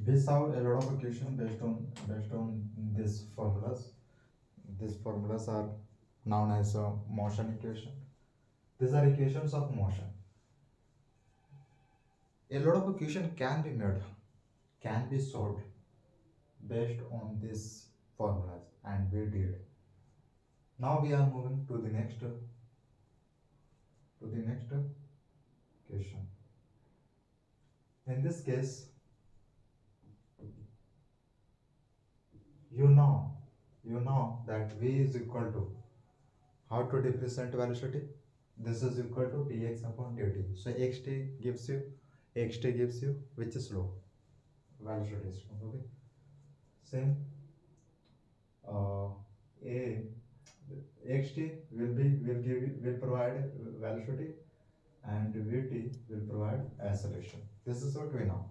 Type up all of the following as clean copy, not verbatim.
We saw a lot of equation based on these formulas. These formulas are known as motion equation. These are equations of motion. A lot of equation can be made, can be solved based on these formulas, and we did. Now we are moving to the next question. In this case, you know that v is equal to, how to represent velocity? This is equal to dx upon dt. So xt gives you which is low, velocity is low. Okay, same a xt will provide velocity, and vt will provide acceleration. This is what we know.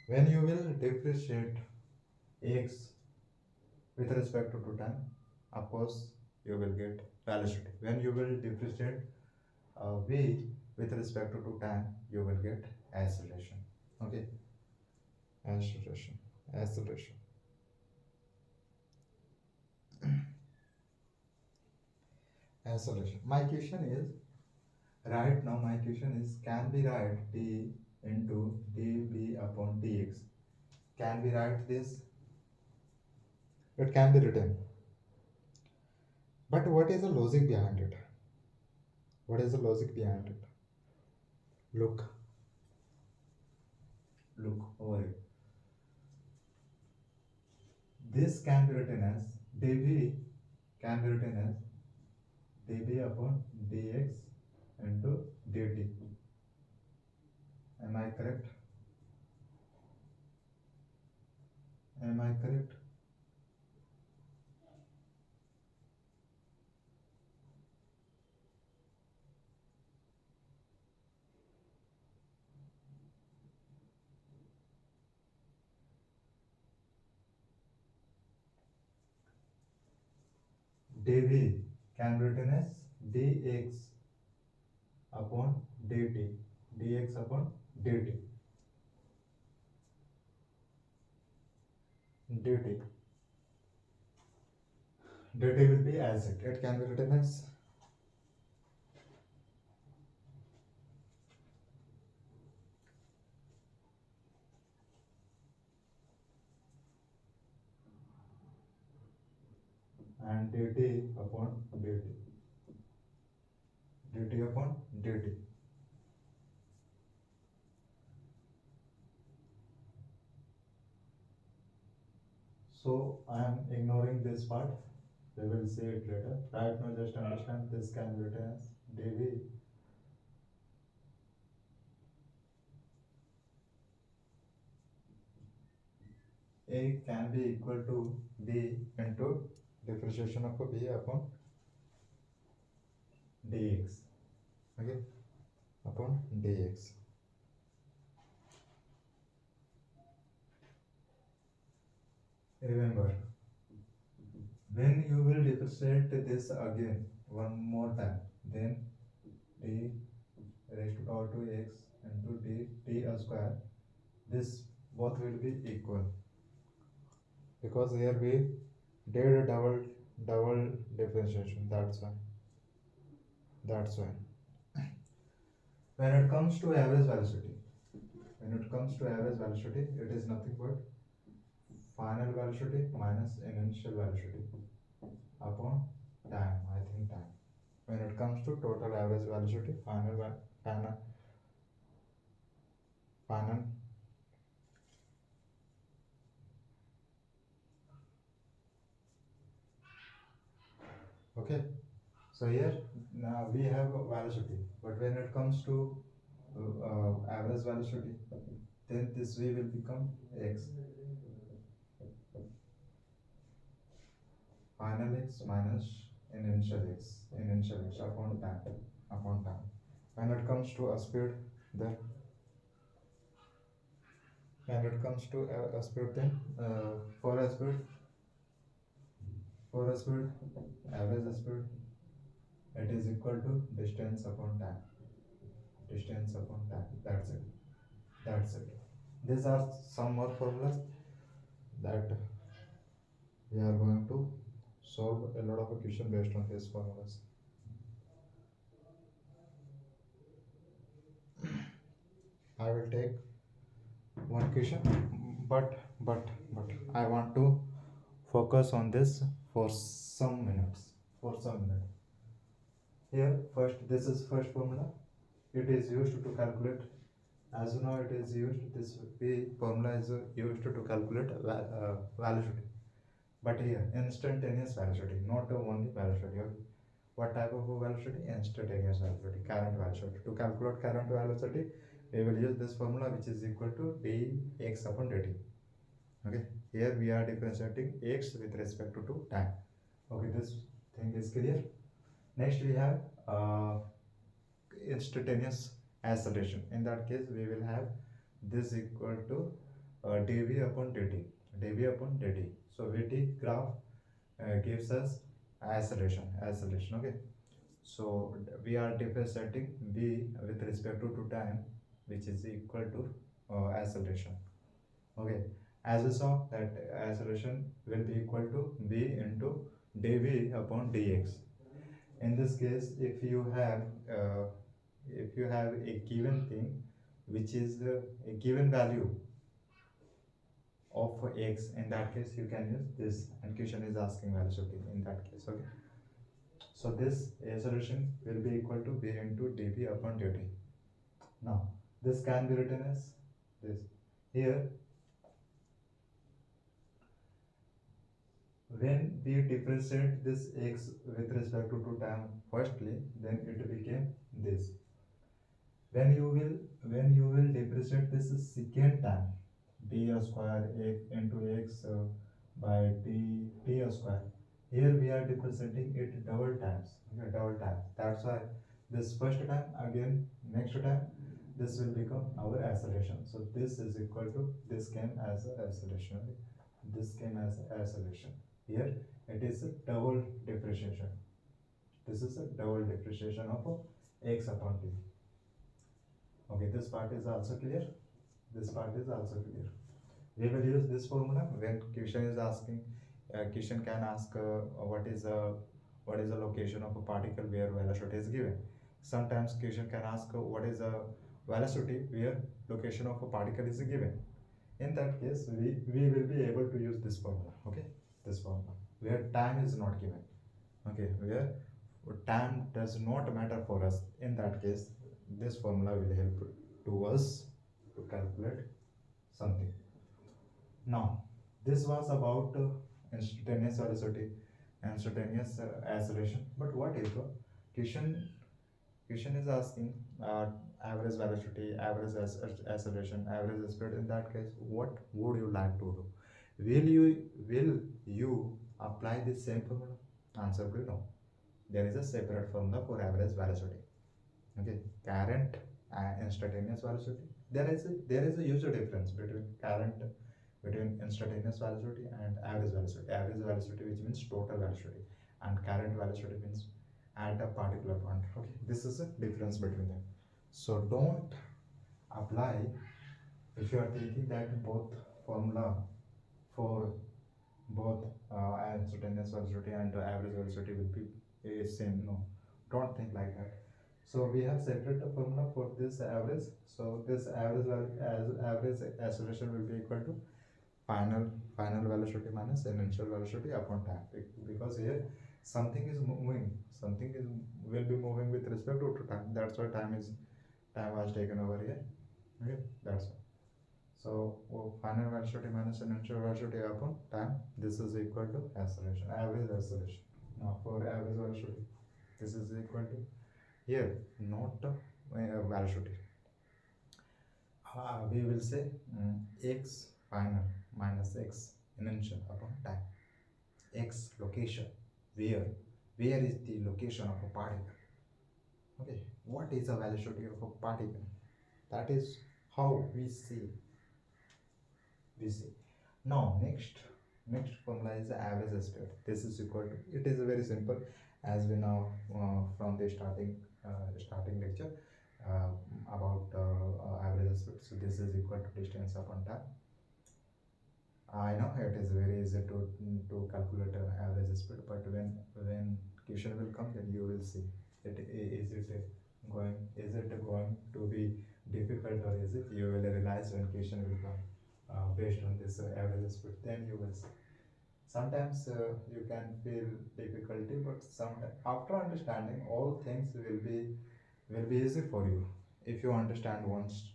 When you will differentiate x with respect to time, of course you will get velocity. When you will differentiate v with respect to time, you will get acceleration. Okay, acceleration. Acceleration. My question is, right now my question is, can we write d into dv upon dx? Can we write this? It can be written, but what is the logic behind it? What is the logic behind it? Look over it. This can be written as dv, can be written as dv upon dx into dt. Am I correct? Am I correct? dv can be written as dx upon dt, dx upon dt, dt. Dt will be as it can be written as and dt upon dt, dt upon dt. So I am ignoring this part. We will see it later. Right now, just understand this can be written as dv a can be equal to b into differentiation of b upon dx. Okay, upon dx. Remember, when you will differentiate this again one more time, then d raised to power 2x into dt square, this both will be equal, because here we did a double differentiation. That's why when it comes to average velocity, it is nothing but final velocity minus initial velocity upon time. I think time. When it comes to total average velocity, final. Okay. So here now we have a velocity, but when it comes to average velocity, then this v will become x, final x minus initial x upon time. When it comes to a speed, then for a speed, average speed, it is equal to distance upon time. That's it. These are some more formulas that we are going to solve a lot of equation based on these formulas. I will take one question, but I want to focus on this for some minutes. For some minutes. Here, first, this is first formula. It is used to calculate. As you know, it is used. This P formula is used to calculate velocity. But here, instantaneous velocity, not only velocity. Okay? What type of velocity? Instantaneous velocity, current velocity. To calculate current velocity, we will use this formula, which is equal to dx upon dt. Okay, here we are differentiating x with respect to time. Okay, this thing is clear. Next we have instantaneous acceleration. In that case, we will have this equal to dv upon dt. dv upon dt. So vt graph gives us acceleration. Okay, so we are differentiating v with respect to time, which is equal to acceleration. Okay, as we saw that acceleration will be equal to v into dv upon dx. In this case, if you have a given thing which is a given value of x, in that case you can use this, and question is asking velocity in that case. Okay, so this acceleration will be equal to v into dv upon dt. Now this can be written as this. Here, when we differentiate this x with respect to time firstly, then it became this. When you will differentiate this second time, d square into x by t square. Here we are differentiating it double times. Okay, double times. That's why this first time, again next time, this will become our acceleration. So this is equal to, this came as a acceleration. This came as a acceleration. Here it is a double differentiation. This is a double differentiation of x upon t. Okay, this part is also clear. This part is also clear. We will use this formula when question is asking. Question can ask what is the location of a particle where velocity is given. Sometimes question can ask what is the velocity where location of a particle is given. In that case, we will be able to use this formula. Okay, this formula where time is not given. Okay, where time does not matter for us. In that case, this formula will help to us to calculate something. Now, this was about instantaneous velocity, instantaneous acceleration. But what if question is asking average velocity, average acceleration, average speed? In that case, what would you like to do? Will you apply the same formula? Answer will be no. There is a separate formula for average velocity. Okay, current instantaneous velocity. There is a huge difference between instantaneous velocity and average velocity. Average velocity, which means total velocity, and current velocity means at a particular point. Okay, this is a difference between them. So don't apply if you are thinking that both formula for both instantaneous velocity and average velocity will be same. No, don't think like that. So we have separate the formula for this average. So this average acceleration will be equal to final velocity minus initial velocity upon time, because here something is moving, will be moving with respect to time. That's why time was taken over here. Okay, that's why. So final velocity minus initial velocity upon time, this is equal to acceleration, average acceleration. Now for average velocity, this is equal to, here not velocity, we will say x final minus x initial upon time. X location, where is the location of a particle. Okay, what is the velocity of a particle? That is how we see. Now next formula is the average speed. This is equal to, it is very simple, as we know from the starting lecture. uh, about average speed. So this is equal to distance upon time. I know it is very easy to calculate average speed, but when question will come, then you will see that is it going to be difficult, or is it, you will realize when question will come based on this average speed, then you will see. Sometimes you can feel difficulty, but sometimes after understanding, all things will be easy for you if you understand once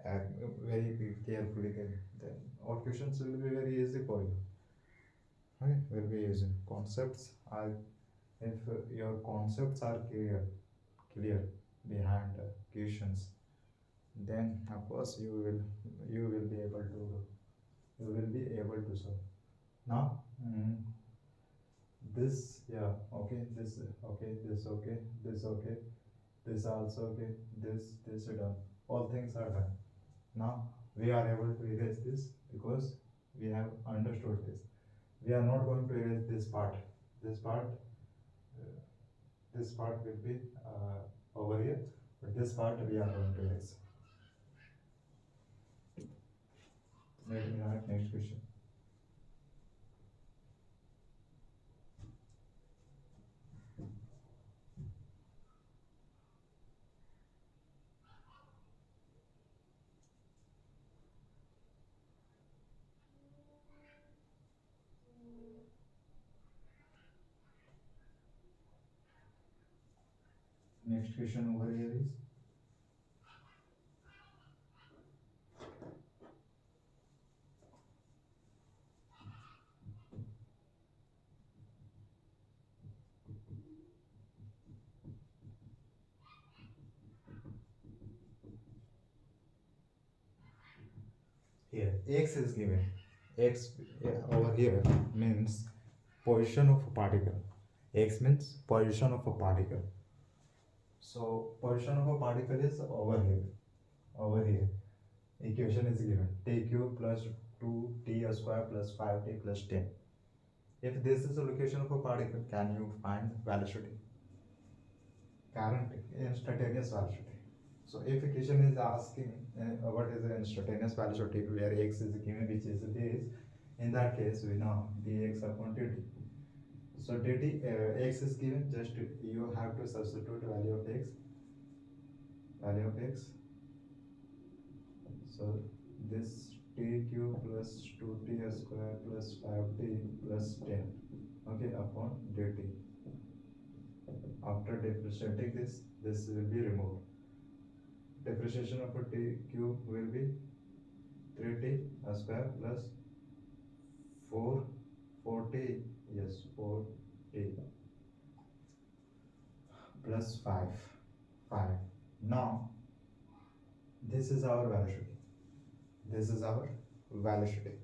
uh, very carefully. Then all questions will be very easy for you. Okay, will be easy. Concepts are, if your concepts are clear behind questions, then of course you will be able to solve. Now, this, yeah, okay, this okay, this okay, this okay, this also okay, this done. All things are done. Now we are able to erase this because we have understood this. We are not going to erase this part. This part, uh, this part will be over here, but this part we are going to erase. Let me write next question. Next question over here is, here x is given. X, over here means position of a particle. X means position of a particle. So position of a particle is over here. Over here, equation is given: t cube plus 2t square plus 5t plus 10. If this is the location of a particle, can you find velocity? Current, instantaneous velocity. So if equation is asking what is the instantaneous velocity where x is given, which is this, in that case we know dx upon dt. So dt, x is given, just you have to substitute value of x. So this t cube plus 2t square plus 5t plus 10, okay, upon dt. After differentiating this will be removed. Differentiation of a t cube will be 3t square plus 4t, yes, 4t plus 5. Now this is our velocity. This is our velocity.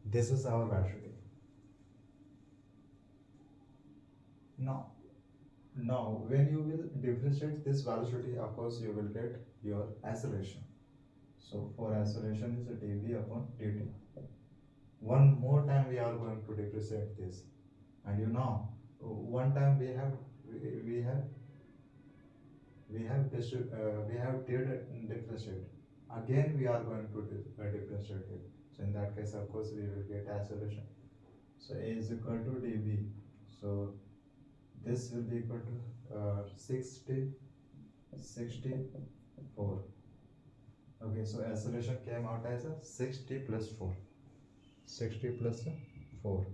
This is our velocity. Now when you will differentiate this velocity, of course you will get your acceleration. So for acceleration is a dv upon dt. One more time we are going to differentiate this, and one time we have did differentiate. Again we are going to differentiate it. So in that case, of course, we will get acceleration. So a is equal to dv. So this will be equal to 64. Okay, so acceleration came out as a 60 plus 4. 60 plus 4.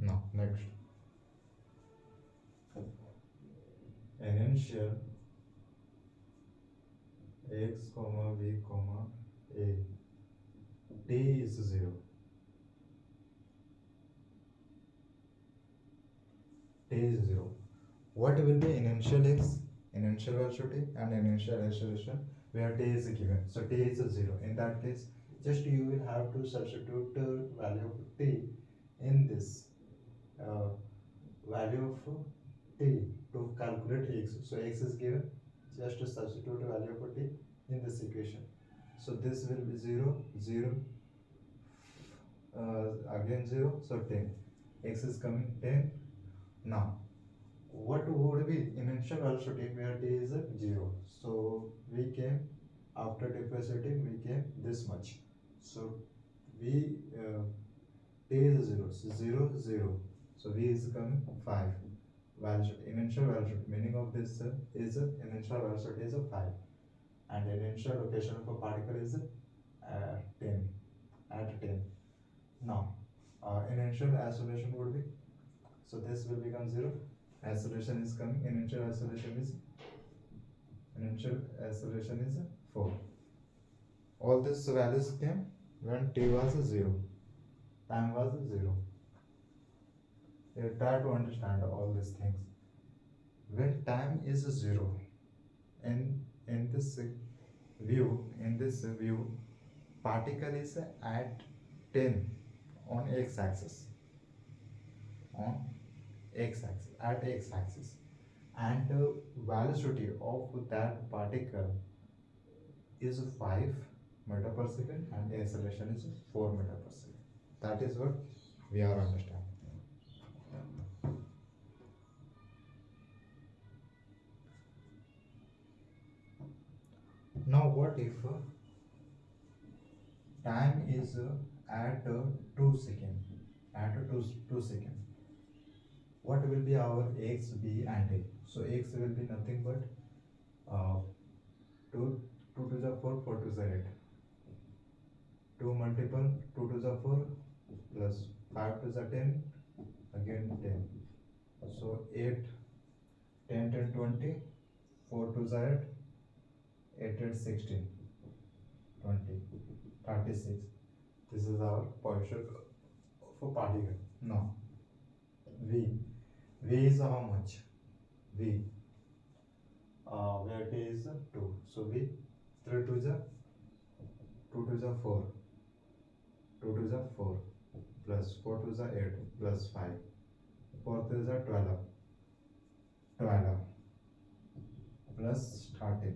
Now, next. An initial x comma v comma a, t is 0. T is 0. What will be initial x? initial velocity and initial acceleration where t is given. So t is 0. In that case, just you will have to substitute value of t in this uh, value of t to calculate x. So x is given, just to substitute the value of t in this equation. So this will be 0, 0, again 0, so 10. X is coming 10. Now, what would be initial velocity where t is 0? So we came after differentiating, we came this much. So v t is 0, so 0, 0. So v is coming 5. Velocity, initial velocity, meaning of this is initial velocity is 5, and initial location of a particle is 10 at 10. Now, initial acceleration would be, so this will become 0. Acceleration is coming. Initial acceleration is 4. All these values came when t was 0. Time was 0. You try to understand all these things. When time is 0, in this view, particle is at 10 on x-axis, at x-axis, and velocity of that particle is 5 meter per second and acceleration is 4 meter per second. That is what we are understanding. Now what if time is at 2 second, what will be our x, b and a? So x will be nothing but 2 to the 4, 4 to the 8, 2 multiple 2 to the 4 plus 5 to the 10, again 10. So 8, 10, 10, 20, 4 to the 8, 8, 8, 16, 20, 36. This is our position of a particle. Now, v is how much? V, where t is 2. So v, 3 to the 2 to the 4, 2 to the 4 plus 4 to the 8 plus 5, 4 to the 12, 12 plus 30,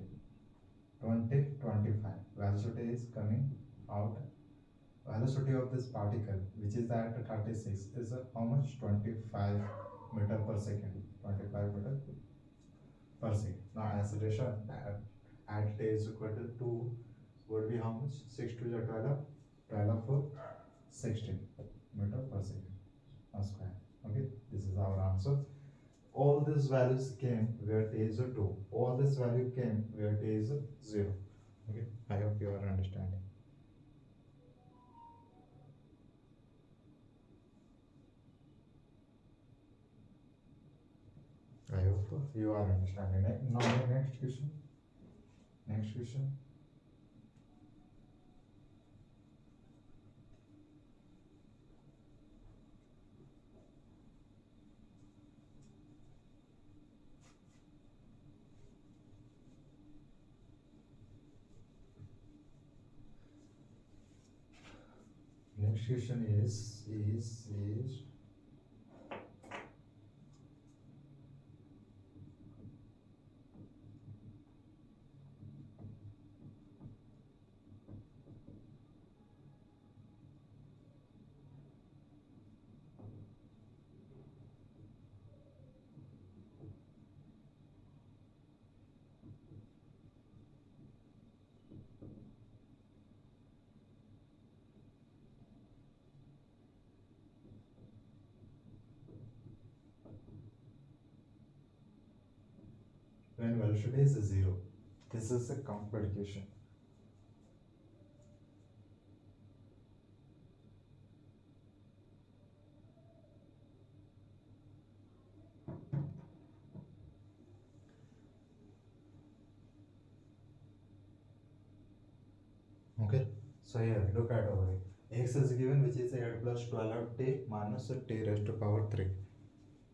20, 25. Velocity is coming out. Velocity of this particle, which is at 36, is how much? 25 meter per second. 25 meter per second. Now acceleration at t is equal to 2 would be how much? 6 to the 12, 12 for 16 meter per second square. Okay, this is our answer. All these values came where t is 2. All this value came where t is 0. Okay, I hope you are understanding. I hope you are understanding. Now next question. Next question. Next question is when velocity is 0. This is a complication. Okay, so here look at over here. X is given, which is 8 plus 12 t minus t raised to power 3.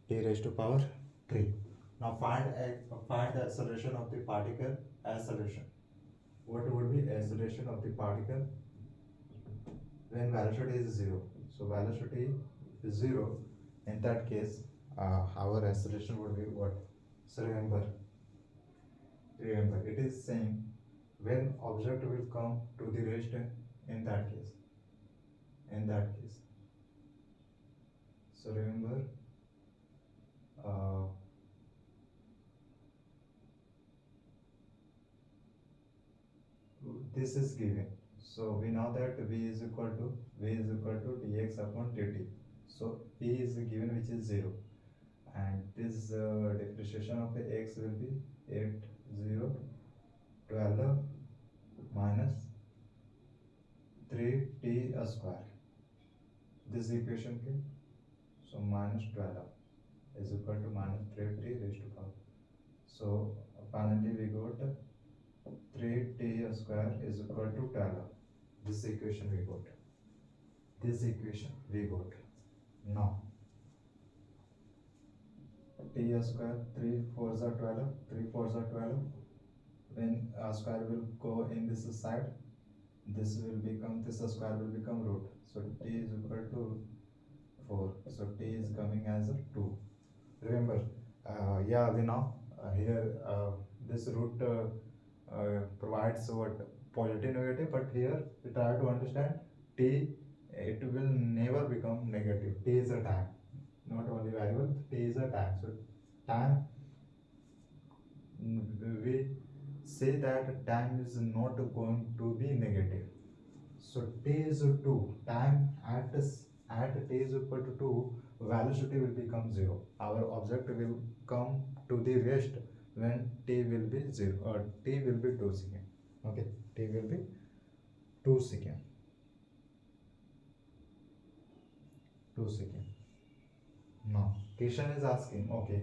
T raised to power 3. Now find the acceleration of the particle. Acceleration. What would be acceleration of the particle when velocity is zero? So velocity is zero. In that case, our acceleration would be what? So remember, it is saying when object will come to the rest in that case. In that case. So remember, uh, this is given. So we know that v is equal to dx upon dt. So v is given, which is 0, and this differentiation of the x will be 8 0 12 minus 3t square. This equation के so minus 12 is equal to minus 3t raised to power. So finally we got 3t square is equal to 12. This equation we got. Now t square 3 4s are 12. 3 4s are 12. When square will go in this side, this square will become root. So t is equal to 4. So t is coming as a 2. Remember, yeah, we know here this root provides what positive negative, but here we try to understand t, it will never become negative. T is a time, not only variable, t is a time. So time, we say that time is not going to be negative. So t is 2. Time at t is equal to 2, velocity will become 0. Our object will come to the rest when t will be 0 or t will be 2 seconds. Okay, t will be 2 seconds. 2 seconds. Now question is asking, okay,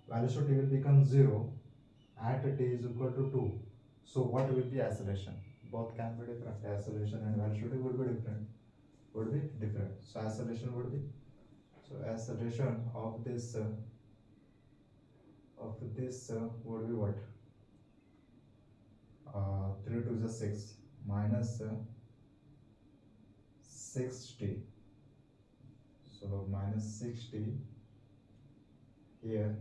velocity will become 0 at t is equal to 2. So what will be acceleration? Both can be different. Acceleration and velocity would be different. So acceleration would be, so acceleration of this would be what? 3 to the 6 minus 60. So minus 60 here,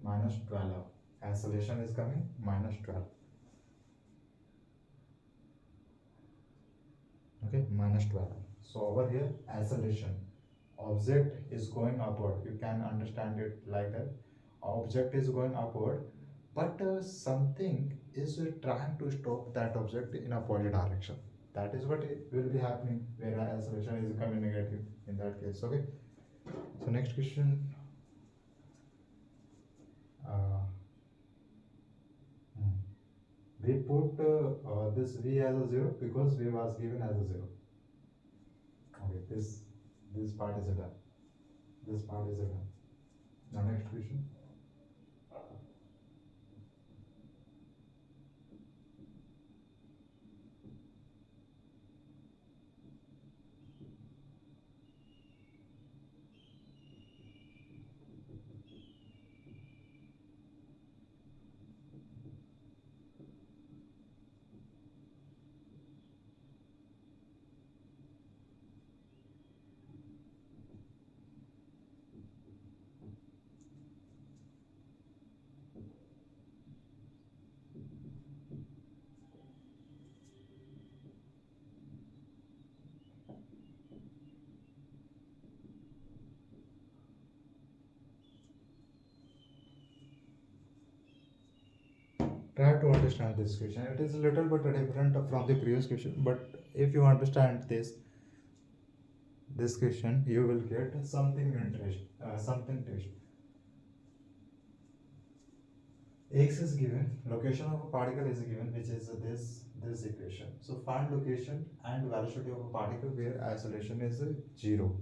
minus 12. Acceleration is coming minus 12. Okay, minus 12. So over here, acceleration, object is going upward. You can understand it like that. Object is going upward, but something is trying to stop that object in a opposite direction. That is what will be happening where acceleration is coming negative in that case. Okay. So next question. We put this v as a 0 because v was given as a 0. Okay, this part is done. Now next question. Try to understand this question. It is a little bit different from the previous question, but if you understand this question, you will get something test. X is given, location of a particle is given, which is this equation. So find location and velocity of a particle where acceleration is 0.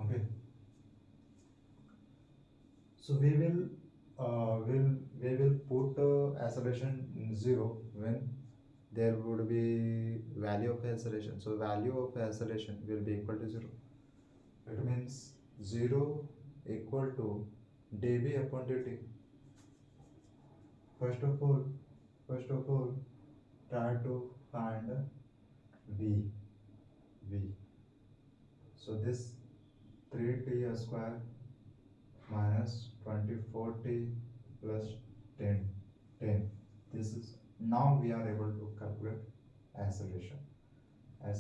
Okay. So we will put acceleration 0 when there would be value of acceleration. So value of acceleration will be equal to 0. It means 0 equal to dB upon dt. First of all, try to find v. So this 3t square minus 24t plus 10. This is, now we are able to calculate acceleration. A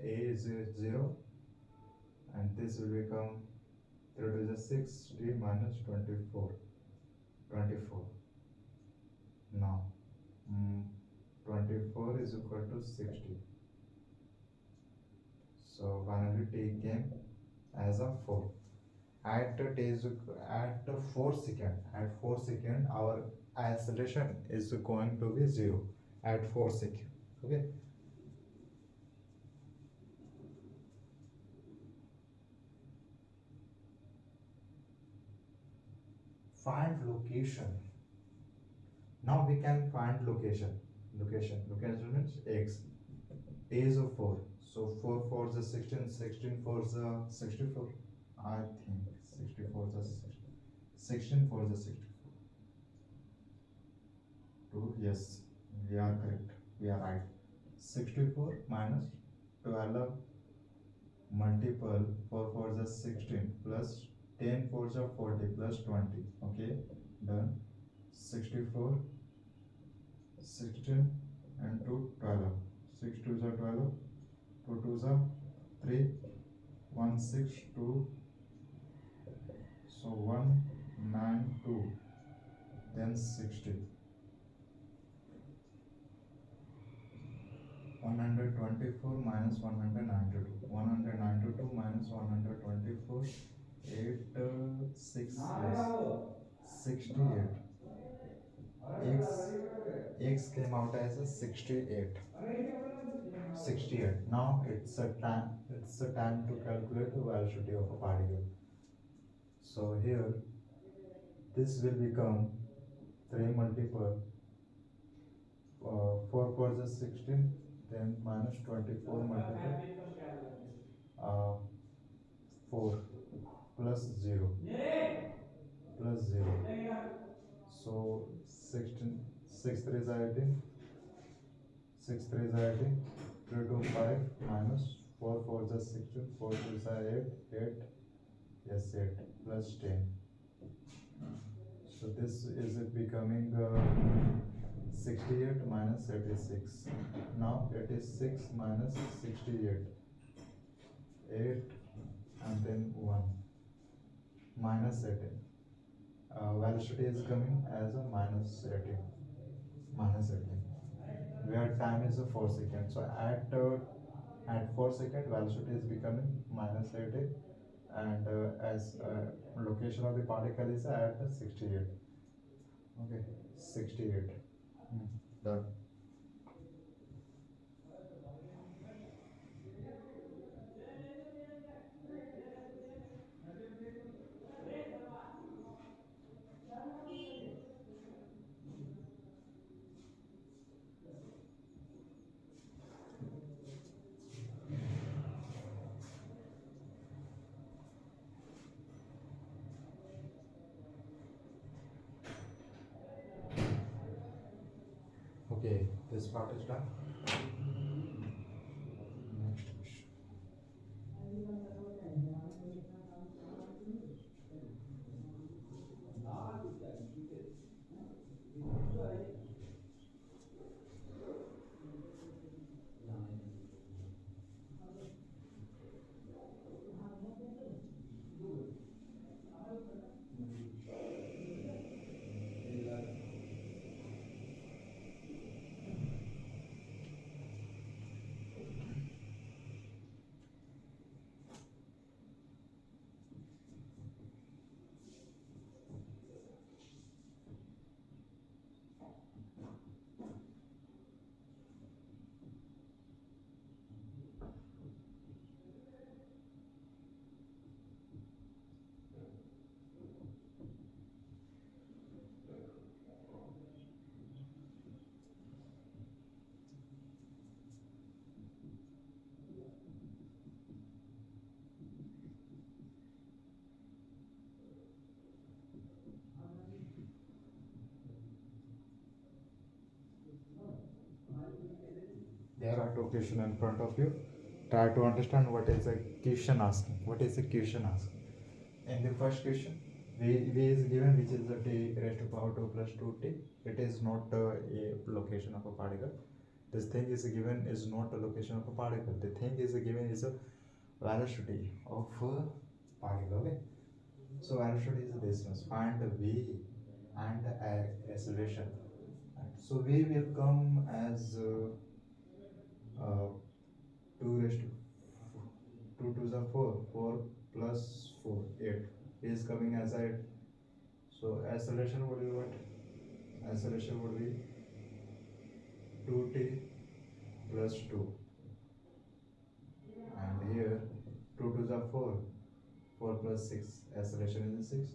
is 0 and this will become 3 to the 6t minus 24. Now 24 is equal to 60. So finally t came as a 4. At 4 second our acceleration is going to be 0 at 4 second. Okay. Find location. Now we can find location means x. A is 4, so 4 4 is 16, 16 4 is 64. I think 64 is 16, 16 4 is 64. 2, yes, we are correct, we are right. 64 minus 12 multiple 4 4 is 16 plus 10 4 is 40 plus 20. Okay, done. 64, 16 and 2 12. 6 2s are 12, 2 2s are 3, 1 6 2, so 1 9 2, then 60. 124 minus 192, 192 minus 124, 8 6 yes, 68. X came out as a 68. Now it's a time to calculate the velocity of a particle. So here this will become 3 multiple 4 4 is 16, then minus 24 multiple 4 plus 0. So 16, 6 3 is 18, 6 3 is 18, 3 2 5 minus 4 4 is 16, 4 2 is 8, yes 8 plus 10. So this is becoming 68 minus 86. Now 86 minus 68, 8 and then 1 minus 18. Velocity is coming as a minus 18, where time is a 4 seconds. So at 4 second velocity is becoming minus 18, and as location of the particle is at 68. Okay, 68. Done. Okay, this part is done. Next question. location in front of you. Try to understand what is a question asking. What is a question asking? In the first question, v is given, which is a t raised to power 2 plus 2t. It is not a location of a particle. This thing is given is not a location of a particle. The thing is given is a velocity of a particle. Okay. So velocity is a distance. Find v and acceleration. So v will come as 2 raised to 2 to the 4, 4 plus 4, 8. Is coming as 8. So acceleration would be what? Acceleration would be 2t plus 2. And here 2 to the 4, 4 plus 6. Acceleration is 6.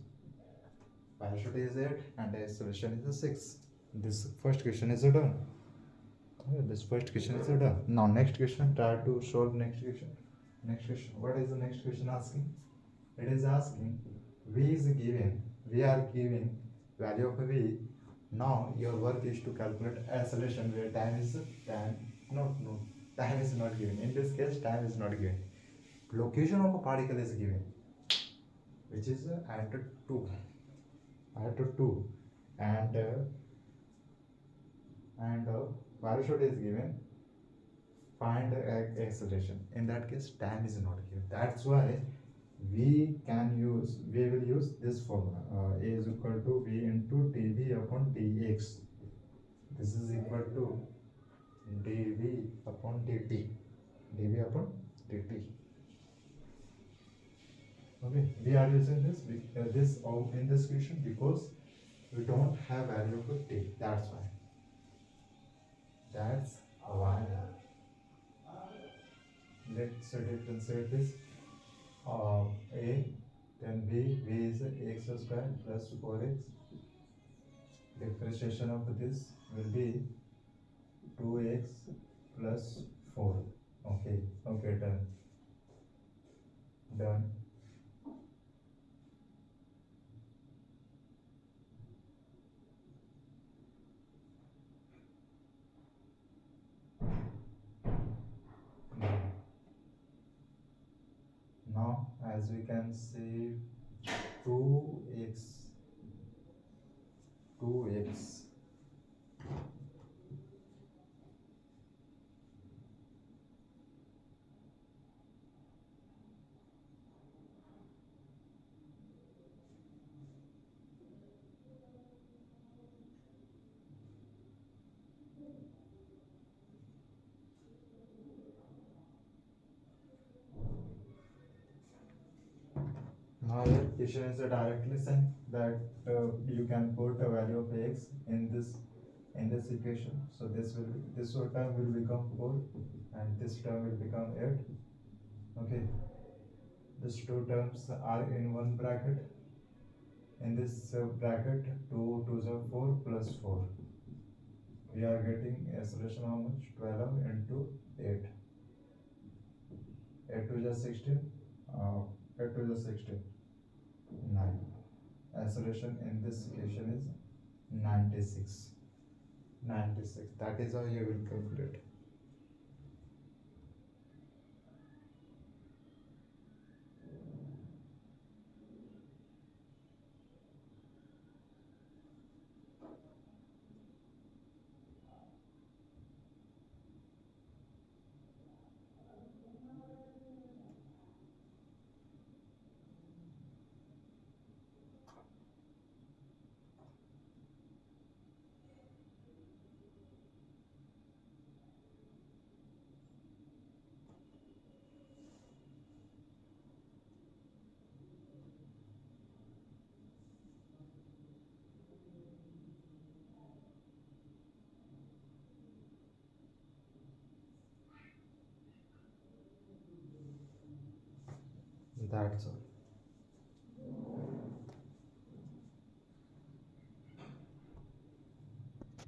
Velocity is 8 and acceleration is 6. This first question is done. This first question is done. Now next question, try to solve next question. Next question. What is the next question asking? It is asking v is given. We are giving value of v. Now your work is to calculate acceleration where time is time is not given. In this case, time is not given. Location of a particle is given, which is at 2. At 2 and velocity is given. Find acceleration. In that case, time is not given. That's why we will use this formula. A is equal to v into dv upon dx. This is equal to dv upon dt. dv upon dt. Okay, we are using this in this question because we don't have value for t. That's why. Let's differentiate this. A, then v is x square plus 4x. Differentiation of this will be 2x plus 4. Okay, done. Now, as we can see, 2x. Now here question is directly saying that you can put a value of x in this equation. So this term will become 4 and this term will become 8. Okay, these two terms are in one bracket. In this bracket, 2 to the 4 plus 4. We are getting acceleration how much? 12 into 8. 8 to the 16. 8 to the 16. 9. Acceleration in this equation is 96. That is how you will calculate. That's all.